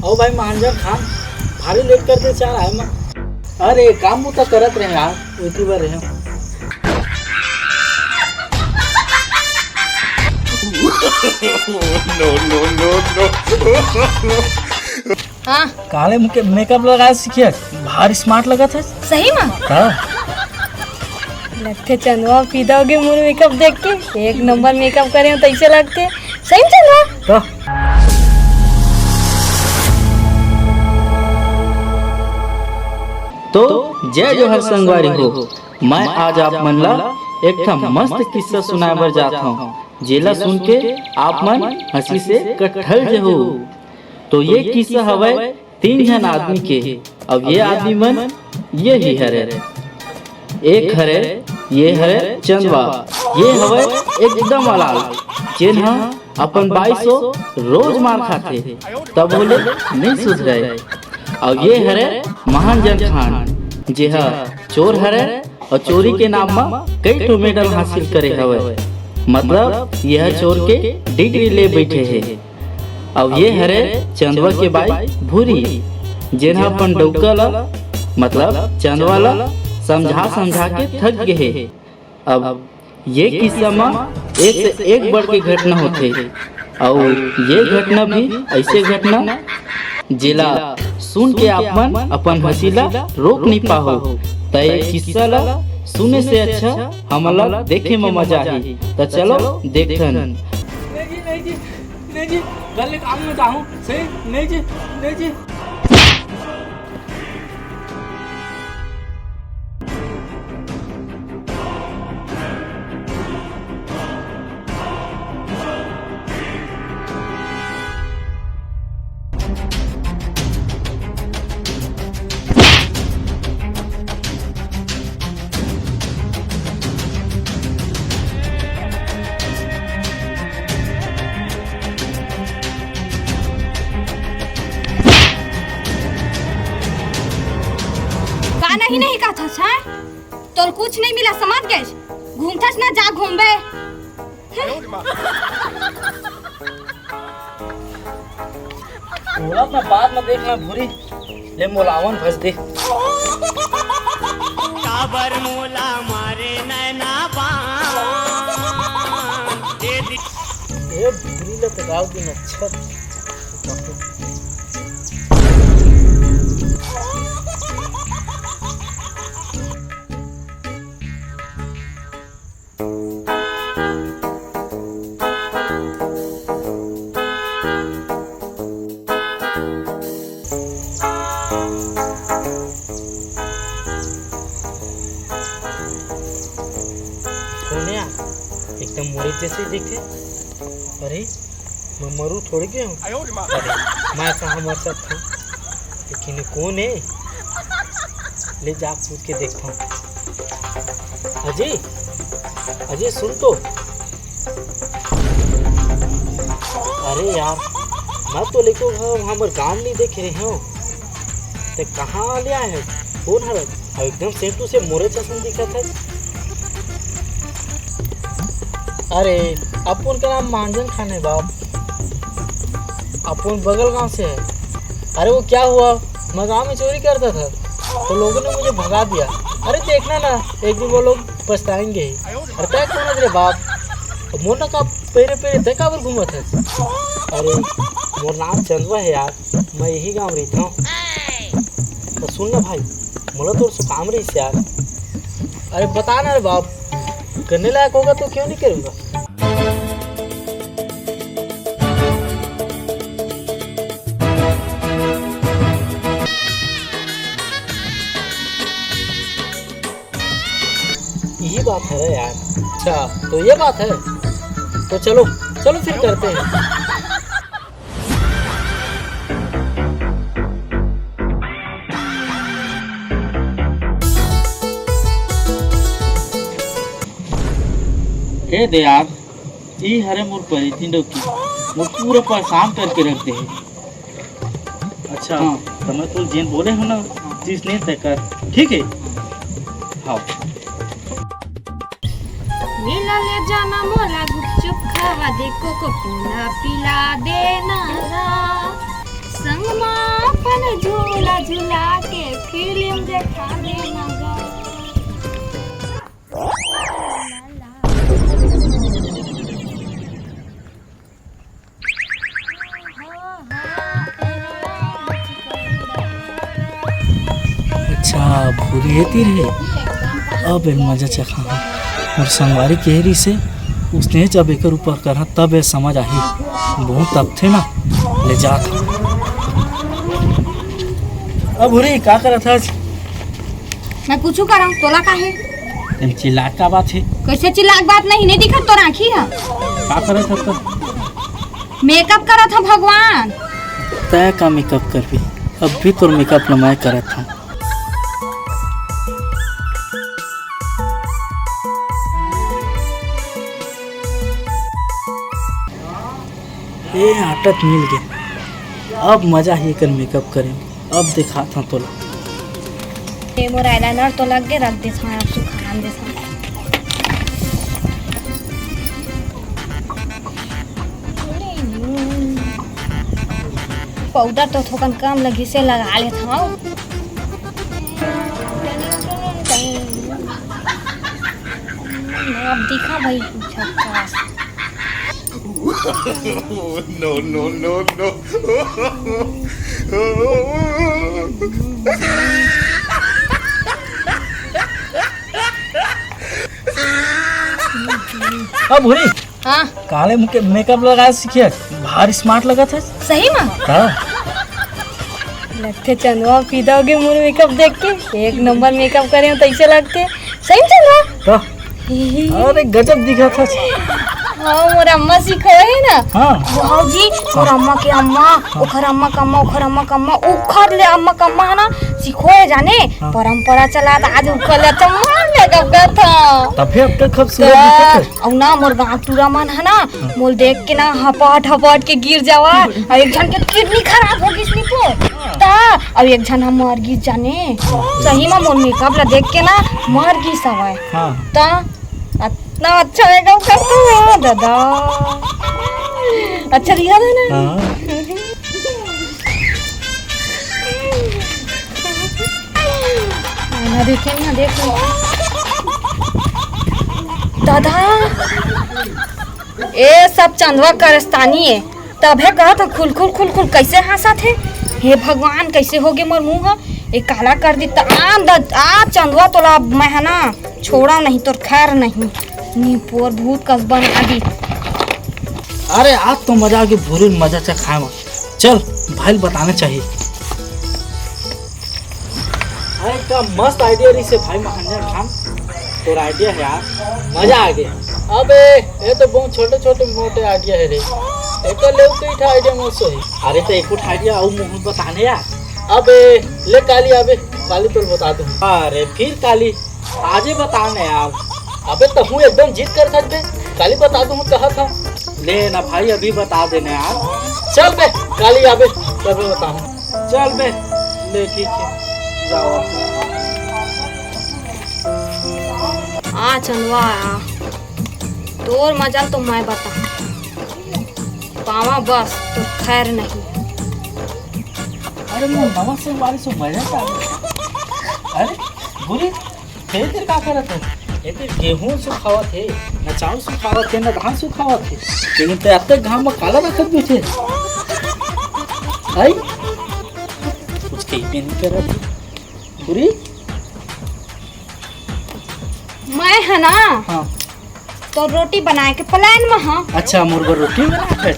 ओ भाई महाजन खान भारी लेट करके चाह रहा है मैं। अरे काम तो करत रहे यार, उसी बार रहे। हाँ काले मेकअप लगाया सीखिए, भारी स्मार्ट लगा था। सही में हाँ लगते चंदवा पीदा होगे मोर मेकअप देख के। एक नंबर मेकअप करे हो तो ऐसे लगते सही चंदवा। तो जय जोहर संगवारी हो। मैं आज आप मन ला एक था मस्त किस्सा सुनाए बर जाता हूँ, जेला सुन के आप मन हंसी से कटहल जहो। तो ये किस्सा हवे 3 जन आदमी के। अब ये आदमी मन ये ही हरे, एक हरे ये हरे चंदवा, ये हवे एकदम अलाल जेन अपन 2200 रोज मार खाते तब बोले नहीं सुधरे। और ये हरे महाजन खान जे चोर हरे और चोरी के नाम में कई ठो मेडल हासिल करे हवे, मतलब यह चोर के डिग्री ले बैठे है। अब ये हरे चंदवा के बाई भूरी जेन अपन डौका ला मतलब चंदवा ला समझा समझा के थक गए है। अब ये किस्सा में एक से एक बढ़ के घटना होते है, और ये घटना भी ऐसे घटना जिला सुन के आप मन अपन हंसीला रोक नहीं पाहो। तय किस्सा ला सुने से अच्छा हमला देखे में मजा ही। तो चलो देखन। नहीं जी गले काम में जाऊँ सही। नहीं जी नहीं का था तो कुछ नहीं मिला समझ गए। घूमथस ना जा घूमबे। थोड़ा अपना बाद में देखना भूरी ले मोलावन फंस दे। काबर मोला मारे नैना बान ये भूरी ले लगाओ दिन अच्छा। एकदम मोरे जैसे दिखे। अरे मैं मरू थोड़ी गया हूँ। अरे मैं कहाँ मर सकता हूँ, लेकिन कौन है ले जा पूछ के देखता हूँ। अजय अजय सुन तो। अरे यार मैं तो लेको हमारे गांव नहीं देख रहे हो तो कहाँ ले आए हैं। कौन है एकदम सेम टू सेम मोरे जैसा दिखा था। अरे अपन का नाम महाजन खान है बाप, अपन बगल गांव से है। अरे वो क्या हुआ, मैं गांव में चोरी करता था तो लोगों ने मुझे भगा दिया। अरे देखना ना एक दिन वो लोग पछताएंगे। अरे तय कौन रे बाप, मोना का पेरे पेरे देखा पर घूमा था। अरे मोर नाम चंदवा है यार, मैं यही गाँव रहता हूँ। तो सुन ना भाई मोला तो काम रही से यार। अरे बता ना रे बाप, करने लायक होगा तो क्यों नहीं करूँगा। यही बात है यार। अच्छा तो ये बात है, तो चलो चलो फिर करते हैं। ए दे यार ये हरे मोर परिथिंडो की वो पूरा परेशान करके रख दे। अच्छा हाँ तो मैं तो जेन बोले हो ना चीज नहीं तय कर, ठीक है। हाँ मेला ले जाना मोला गुपचुप खावा दे कोको कोला पिला देना रा संग मा देखा देना गा। अच्छा भूरी है तीर है। अब एक मजा चखा और संगवारी केहरी से उसने जब एक ऊपर करा तब ये समझ आई बहुत तब थे ना ले जा था। अब भूरी क्या करा था आज? मैं कुछ करा तोला का है तुम चिल्ला का बात है? कैसे चिल्लाक बात नहीं दिखत तो राखी है। क्या करा था तो? मेकअप करा था भगवान। तय का मेकअप कर भी अब भी तो मेकअप न मैं करा था। ये आटत मिल गया। अब मजा ही कर मेकअप करें। अब दिखा था तो ये मोर आईलाइनर तो लग गए रख दे था आप सुखान दे था। पाउडर तो थोकन कम लगी से लगा ले था। अब दिखा भाई झक्कास। No, no, no, no. अब भूरी हाँ काले मुके मेकअप लगाया सीखिए भारी स्मार्ट लगा था। सही में हाँ लगते चंदवा पीदा होगे मोर मेकअप देख के। एक नंबर मेकअप करे हो तो ऐसे लगते सही में चंदवा। तो अरे गजब दिखा था। हाँ मोर अम्मा सिखो है ना। हाँ वाह जी मोर अम्मा के अम्मा ओखर अम्मा का अम्मा ओखर अम्मा का अम्मा ओखर ले अम्मा का अम्मा है ना सिखो है जाने। परंपरा चला था आज ओखर ले चम्मा मेकअप कर था तब फिर अब तक खूबसूरत दिखा था। और ना मोर गाँव टूरा मन है ना मोल देख के ना हपट हपट के गिर जावा और एक जन के किडनी खराब हो गई स्लिपो ता और एक जन हम मर गई जाने। सही में मोर मेकअप ला देख के ना मर गई सवाय। हाँ ता इतना अच्छा मेकअप करते हो दादा। अच्छा दिखा था ना। हाँ ना देखे ना देखो दादा ये सब चंदवा करस्तानी है। तभे कहा था खुल खुल खुल खुल कैसे हंसा थे। हे भगवान कैसे हो गए मोर मुँह ये काला कर दी। आ चंदवा तोला मैं है ना छोड़ा नहीं तो खैर नहीं नीपोर भूत कस बना दी। अरे आज तो मजा आ गया भूरी मजा चखा में। चल भाई बताना चाहिए। अरे क्या मस्त आइडिया रही से भाई महांजन खान तो आइडिया है यार मजा आ गया। अबे ये तो बहुत छोटे छोटे मोटे आइडिया है रे। एक ले कई आइडिया मस्त है। अरे तो एक आइडिया और मुंह बताने यार। अबे ले काली अबे काली तो बता दूं। अरे फिर काली आजे बताने यार। अबे तो हूँ एकदम जीत कर सकते काली बता दूं कहा था। ले ना भाई अभी बता देने यार। चल बे काली अबे तभी बताऊं। चल बे ले ठीक है जाओ। आ चंदवा तोर मजा तो मैं बता पावा बस तो खैर नहीं। अरे मैं नवा से वाली से मजा था। अरे बुरी फिर तेरे क्या करत है? ये तो गेहूं सुखावत है न चावल सुखावत है न धान सुखावत है लेकिन ते अब तक घाम में काला रखत बैठे आई कुछ कहीं पे नहीं करत बुरी। मैं है ना हाँ तो रोटी बनाए के प्लान में हाँ। अच्छा मुर्गा रोटी बना के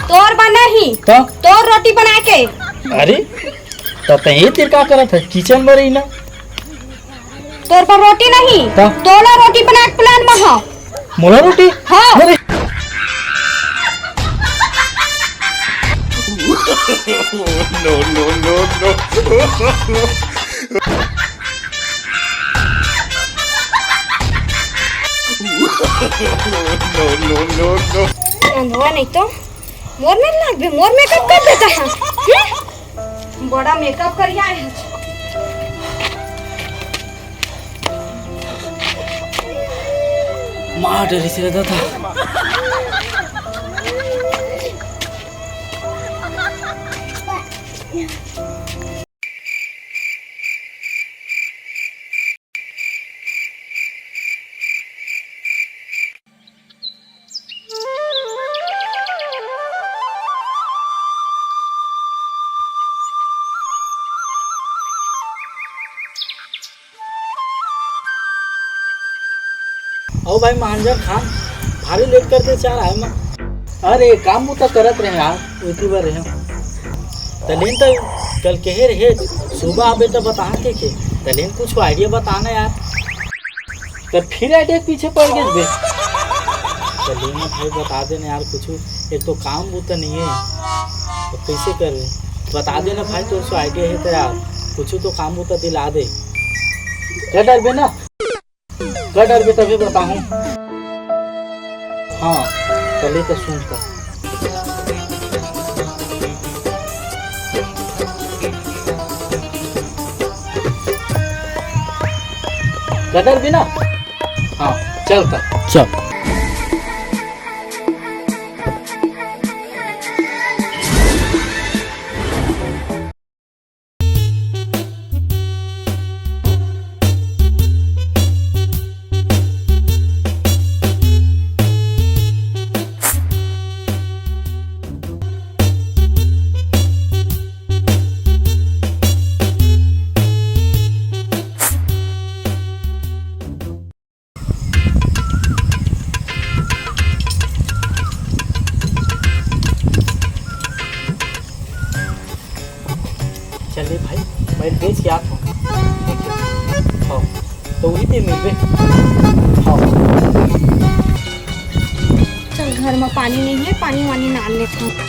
तोर बना ही तो तोर रोटी बना के। अरे तो ते तेरे क्या करत है किचन में रही ना। तोर पर रोटी नहीं तो तोला रोटी बना के प्लान में हाँ। मोला रोटी हाँ अरे No, no, no, no. No, no, no, no. चंदवा नहीं तो मोर में लग भी मोर मेकअप कर देता है। बड़ा मेकअप कर आए हैं। माँ डरी से रहता था। ओ भाई महाजन खान भारी लेट करके चार आए मैं। अरे काम वो तो करत रहे यार, उसी बार रहे तलेन तो कल कहे रहे सुबह आबे तो बता के तलेन कुछ आइडिया बताना यार। तो फिर आइडिया के पीछे पड़ गए बे। तलेन भाई बता देना यार कुछ, एक तो काम वो तो नहीं है तो कैसे कर रहे, बता देना भाई तो उसको आइडिया है तो यार कुछ तो काम वो तो दिला दे। क्या डर बे ना, क्या डर बे तभी बताऊँ। हाँ चलिए तो सुन कर गदर भी ना। हाँ चल कर चल। चलिए भाई मैं बेच के आता हूँ। हाँ तो वही दे मिल। हाँ चल घर में पानी नहीं है, पानी वानी नाल लेता हूँ।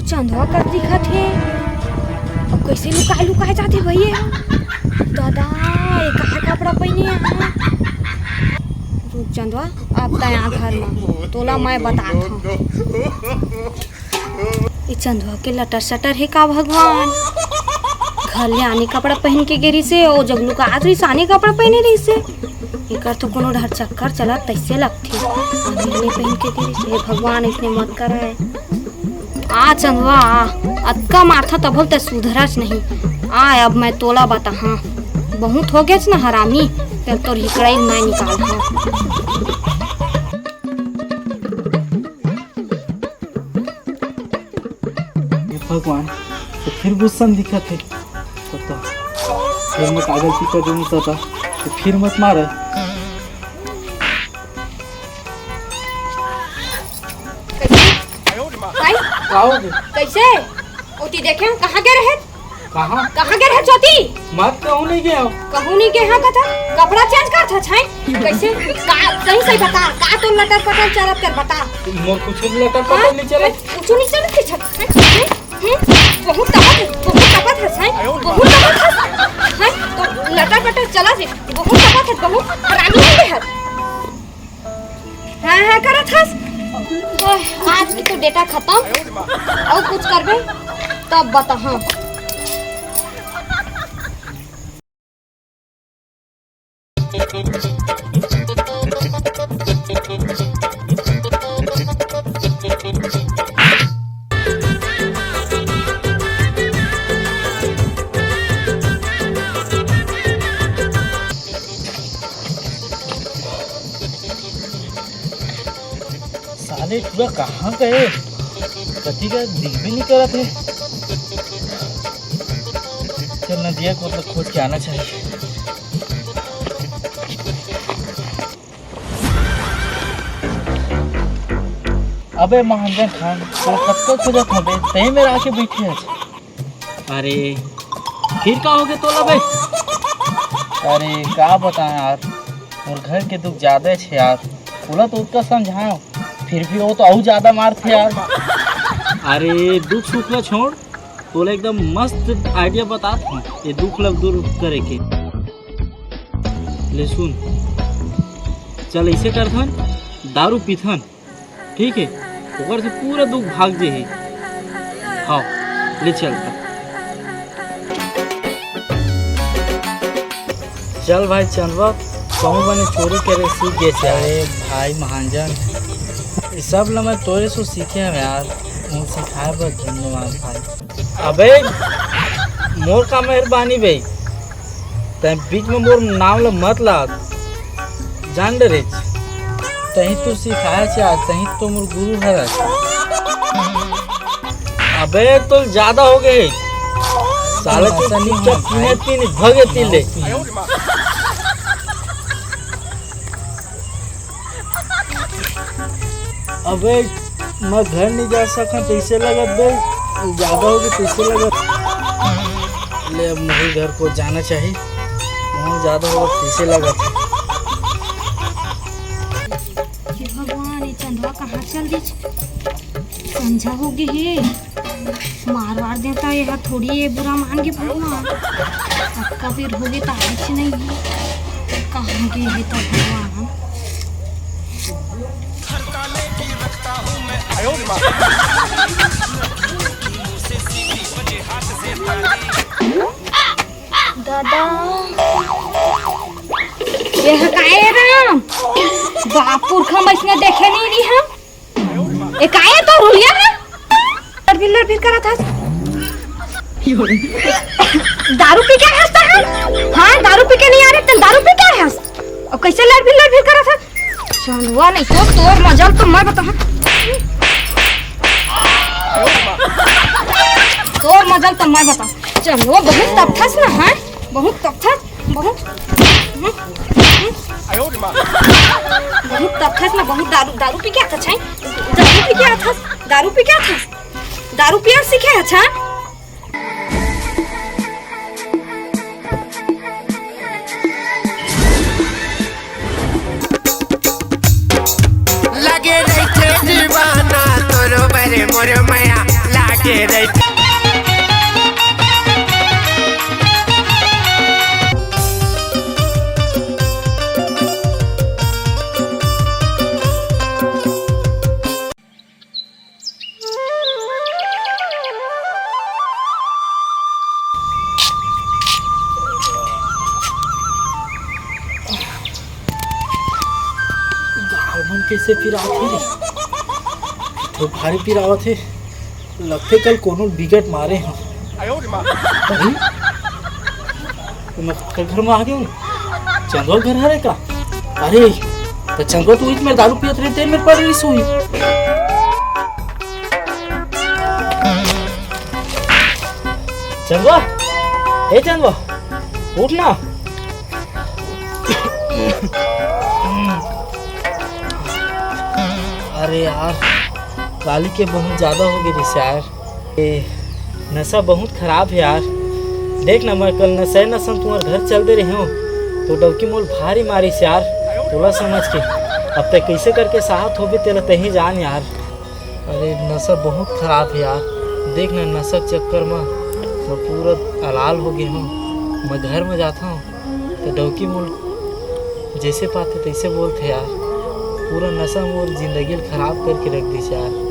चंदवा कर दिखा थे, अब कैसे लुकाए लुकाए जाते भैया। दादा ये कहा कपड़ा पहने यहाँ। रुक चंदवा अब तया घर में तोला मैं बता था। ये चंदवा के लटर सटर है का भगवान, घर ले आने कपड़ा पहन के गिरी से और जब लुका रही साने कपड़ा पहने रही से एक तो कोनो ढर चक्कर चला तैसे लगती पहन के गिरी से। भगवान इसने मत कराए। आ चंदवा अक्का माथा तब बोलते सुधरच नहीं। आ अब मैं तोला बता। हाँ बहुत हो गया ना हरामी, तब तो हिकड़ाई मैं निकाल। हाँ भगवान तो फिर गुस्सा दिखा थे तो फिर मैं कागज की कर दूँ तो फिर मत मारे। कैसे ओती देखे कहाँ गए रहे, कहाँ गए रहे चौथी। मत कहूँ नहीं गया, कहूँ नहीं गए। हाँ कथा कपड़ा चेंज कर था छाई कैसे सही सही बता का तो लटर पटर चलत कर बता। मोर कुछ लटर पटर नहीं चले, कुछ नहीं चलत के छत बहुत तपत है छाई बहुत तपत है तो लटर पटर चला जे बहुत तपत है बहुत रानी नहीं है। हाँ करत हस आज की तो डेटा खत्म और कुछ करबे तब बता। हाँ साले पूरा कहाँ गए, कथी का दिख भी नहीं करा थे। चल नदिया को तो खोज के आना चाहिए। अबे महाजन खान तो कब तक खोजत हबे, तही में आके बैठे है। अरे फिर का हो गया तोला बे। अरे क्या बताएं यार, और घर के दुख ज्यादा है यार। बोला तो उसका समझाओ, फिर भी वो तो और ज्यादा मार थे यार। अरे दुख सुख ला छोड़, तोला एकदम मस्त आइडिया बता था ये दुख ला दूर करे के। ले सुन, चल ऐसे करथन दारू पीथन, ठीक है, ओकर से पूरा दुख भाग जे है। हाँ ले चल चल भाई चंदवा कहूँ बने चोरी करे सीख गए से। अरे भाई महाजन, ये सब ला मैं तोरे से सीखे हैं यार, मुझे सिखाए बस धन्यवाद भाई। अबे मोर का मेहरबानी भाई, तै बीच में मोर नाम ला मत ला, जान डरे तही तू सिखाया से आज, तही तो मोर गुरु है। अबे तो ज्यादा हो गए साले के चुपचाप पीने तीन भगे तिले। अबे मैं घर नहीं जा सका कैसे लगत बे, ज्यादा हो गए कैसे लगत। ले अब मुझे घर को जाना चाहिए, बहुत ज्यादा हो गया कैसे लगत। हे भगवान, ये चंदवा कहाँ चल दी? संझा हो गई है, मारवाड़ देता यह थोड़ी ये बुरा मान के भगवान। अब का बेर हो गई तो कुछ नहीं है, कहाँ गए है तो भगवान। दादा यह काहे राम बापुर खम इसने देखे नहीं रही हम। ए काहे तो रुलिया है लड़ फिर करा था। दारू पी के हंसता है? हाँ दारू पी के नहीं आ रहे तुम, दारू पी के हंस और कैसे लड़ फिर करा था? चलवा नहीं तो तोर मजल तो मैं बता, तोर मजल तो मैं बता। चलो बहुत तपथस ना है, बहुत तपथस, बहुत तपथस ना, बहुत दारू पी के आता छै, दारू पी के आता, दारू पी के आता, दारू पिया सीखे अच्छा। लगे रहते दीवाना तोरो बरे मोर माया लागे रहते। मन कैसे पिरावत है रे, तो भारी पिरावत है, लगते कल कोनो बिगट मारे हैं। अरे मैं कल घर में आ गया हूँ, चंदवा घर है का? अरे तो चंदवा तू इसमें दारू पियत रहते मेरे पर रही सोई। चंदवा, ए चंदवा उठ ना। अरे यार काली के बहुत ज़्यादा हो गई रिस यार, ये नशा बहुत ख़राब है यार। देख ना मैं कल नशे नशन तुम्हारे घर चल दे रही हूँ तो डबकी मोल भारी मारी से यार, तोला समझ के अब तक कैसे करके साहत हो भी तेरा तही जान यार। अरे नशा बहुत ख़राब है यार, देख ना नशा के चक्कर में मैं पूरा अलाल हो गया हूँ। मैं घर में जाता हूँ तो डबकी मोल जैसे पाते तैसे बोलते यार, पूरा नशा मोर जिंदगी खराब करके रख दी यार।